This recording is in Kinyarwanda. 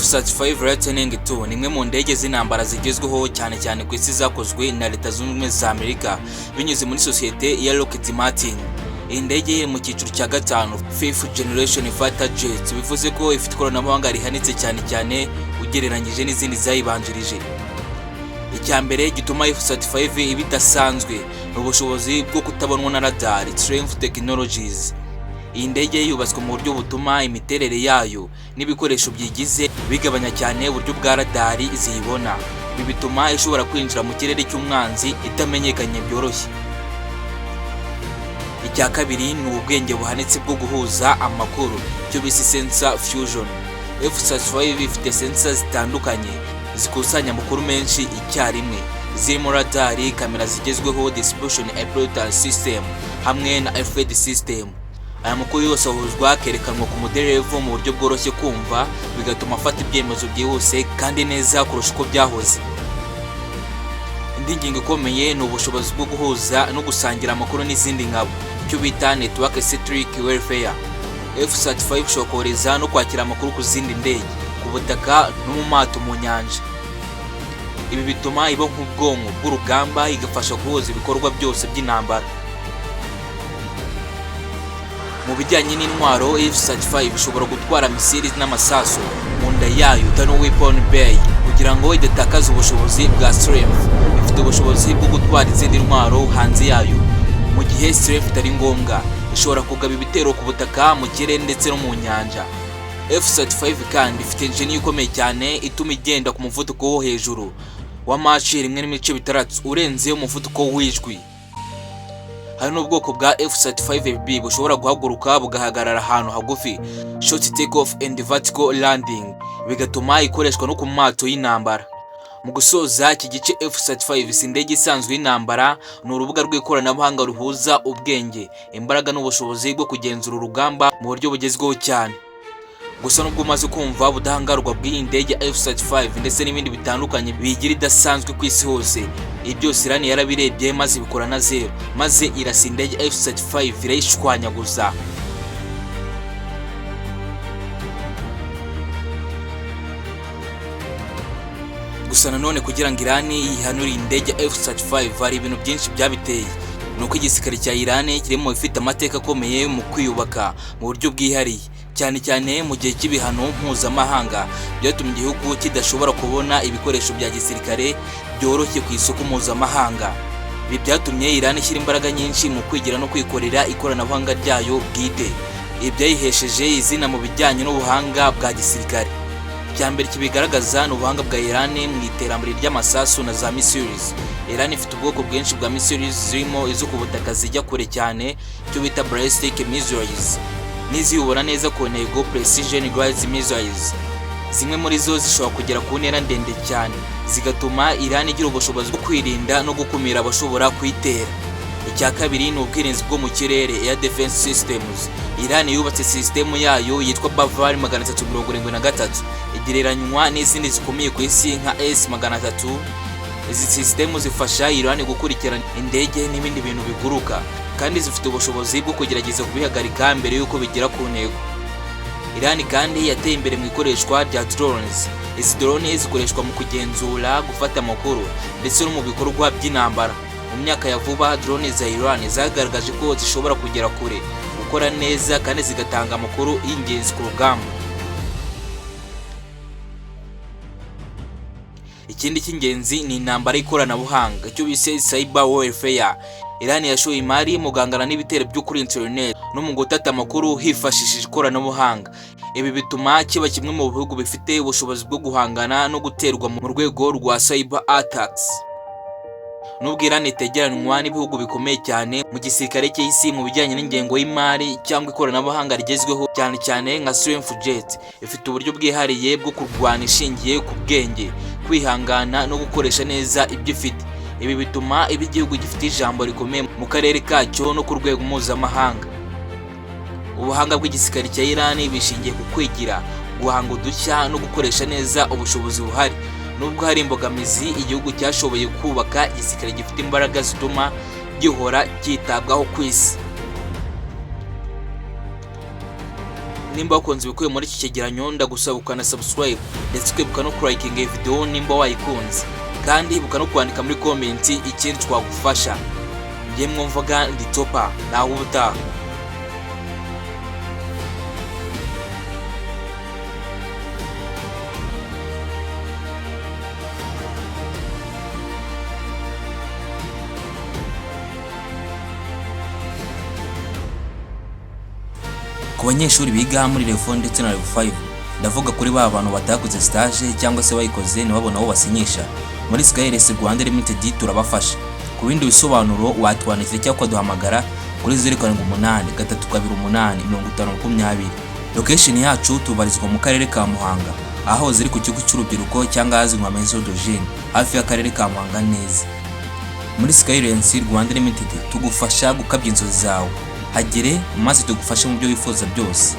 F-35 Lightning II ni imwe mu ndege z'intambara zigezweho cyane ku isi zakozwe na Leta Zunze Ubumwe za Amerika binyuze muri sosiyete ya Lockheed Martin. Iyi ndege iri mu cyiciro cya gatanu 5th Generation Fighter Jet, bivuze ko ifite ikoranabuhanga rihanitse cyane ugereranyije n'izindi zayibanjirije. Icya mbere gituma F-35 iba idasanzwe ni ubushobozi bwo kutabonwa na radar, Strength Technologies. Iyi ndege yubatswe mu buryo butuma imiterere yayo n'ibikoresho byigize bigabanya cyane uburyo bwa radari ziyibona. Ibi bituma ishobora kwinjira mu kirere cy'umwanzi itamenyekanye byoroshye. Icya kabiri ni ubwenge buhanitse bwo guhuza amakuru, cyo bise sensor fusion. F-35 ifite sensor zitandukanye zikusanya amakuru menshi icyarimwe, zirimo radari, kamera zigezweho, distribution operator system hamwe na FED system. Aya makuru yose ahuzwa akerekanwa ku muderevu mu buryo bworoshye kumva, bigatuma afata ibyemezo byihuse kandi neza kurusha uko byahoze. Indi ngingo ikomeye ni ubushobozi bwo guhuza no gusangira amakuru n'izindi nkabo, cyo bita network centric warfare. F-35 ishobora kohereza no kwakira amakuru ku zindi ndege, ku butaka no mu mato mu nyanja. Ibi bituma iba nk'ubwonko bw'urugamba, igafasha guhuza ibikorwa byose by'intambara. Mu bijyanye n'intwaro, F-35 ishobora gutwara misiri n'amasasu mu nda yayo tunnel weapon bay kugira ngo idatakaza ubushobozi bwa strength. Ifite ubushobozi bwo gutwara izindi ntwaro hanze yayo mu gihe strength itari ngombwa. Ishobora kugaba ibitero ku butaka, mu kirere ndetse no mu nyanja. F-35 kandi ifite engine ikomeye cyane ituma igenda ku muvuduko wo hejuru wa Mach 1.6 urenze umuvuduko w'ijwi. Hari n'ubwoko bwa F-35B bushobora guhaguruka bugahagarara ahantu hagufi, short take off and vertical landing, bigatuma ikoreshwa no ku mato y'intambara. Mu gusoza iki gice, F-35 si indege isanzwe y'intambara, ni urubuga rw'ikoranabuhanga ruhuza ubwenge, imbaraga n'ubushobozi bwo kugenzura urugamba mu buryo bugezweho cyane. Gusa nubwo umaze kumva ubudahangarwa bw'iyi ndege F-35 ndetse n'ibindi bitandukanye bigira idasanzwe ku isi hose, ibi byose Iran yarabirebye maze bikora na zero, maze irasa indege F-35 irayishwanyaguza. Gusa nanone kugira ngo Iran yihanure indege F-35 hari ibintu byinshi byabiteye. Nuko igisirikare cya Iran kirimo ifite amateka akomeye mu kwiyubaka mu buryo bwihariye, cyane mu gihe cy'ibihano mpuzamahanga byatumye igihugu kidashobora kubona ibikoresho bya gisirikare byoroshye ku isoko mpuzamahanga. Ibi byatumye Iran ishyira imbaraga nyinshi mu kwigira no kwikorera ikoranabuhanga ryayo bwite. Ibi byayihesheje izina mu bijyanye n'ubuhanga bwa gisirikare. Icyambere kibigaragaza ni ubuhanga bwa Iran mu iterambere ry'amasasu na za missiles. Iran ifite ubwoko bwinshi bwa missiles, zirimo izo ku butaka zijya kure cyane, cyo bita ballistic missiles, n'iziyobora neza ku ntego precision guided missiles. Zimwe muri zo zishobora kugera ku ntera ndende cyane, zigatuma Iran igira ubushobozi bwo kwirinda no gukumira abashobora kuyitera. Icya kabiri ni ubwirinzi bwo mu kirere, air defense systems. Iran yubatse system yayo yitwa Bavar 373, igereranywa n'izindi zikomeye ku isi nka S-300. Izi system zifasha Iran gukurikirana indege n'ibindi bintu biguruka, kandi zifite ubushobozi bwo kugerageza kubihagarika mbere y'uko bigera ku ntego. Iran kandi yateye imbere mu ikoreshwa rya drones. Izi drones zikoreshwa mu kugenzura, gufata amakuru ndetse no mu bikorwa by'intambara. Mu myaka ya vuba, drones za Iran zagaragaje ko zishobora kugera kure, gukora neza kandi zigatanga amakuru y'ingenzi ku rugamba. Ikindi cy'ingenzi ni intambara y'ikoranabuhanga, cyo bise cyber warfare. Iran yashoye imari mu gangana n'ibitero byo kuri internet no mu gutata amakuru hifashishije ikoranabuhanga. Ibi bituma kiba kimwe mu bihugu bifite ubushobozi bwo guhangana no guterwa mu rwego rwa cyber attacks. Nubwo Iran itegeranwa n'ibihugu bikomeye cyane mu gisirikare cy'isi mu bijyanye n'ingengo y'imari cyangwa ikoranabuhanga rigezweho, cyane nka Strength Jet, ifite uburyo bwihariye bwo kurwana ishingiye ku bwenge, kwihangana no gukoresha neza ibyo ifite. Ibi bituma igihugu gifite ijambo rikomeye mu karere kacyo no ku rwego mpuzamahanga. Ubuhanga bw'igisirikare cya Iran bishingiye ku kwigira, guhanga udushya no gukoresha neza ubushobozi buhari. Nubwo hari imbogamizi, igihugu cyashoboye kubaka igisirikare gifite imbaraga zituma gihora cyitabwaho ku isi. nimba wakunze ibikubiye muri iki cyegeranyo ndagusaba ukana subscribe ndetse ukibuka no liking iyi video nimba wayikunze, kandi ibuka no kwandika muri comment ikindi twagufasha. Njye mwumvaga ndi Topa, naho ubutaha. Ku banyeshuri biga muri level 4 ndetse na level 5, ndavuga kuri ba bantu batakoze stage cyangwa se bayikoze ntibabona aho basinyisha, muri Skyles Rwanda Limited turabafasha. Ku bindi bisobanuro watwandikira cyangwa duhamagara kuri 0783285020. Location yacu tubarizwa mu karere ka Muhanga, aho ziri ku kigo cy'urubyiruko cyangwa hazwi nka Maison de Jeunes, hafi y'akarere ka Muhanga neza. Muri Skyles Rwanda Limited tugufasha gukabya inzozi zawe. Hagere maze tugufashe mu byo wifuza byose.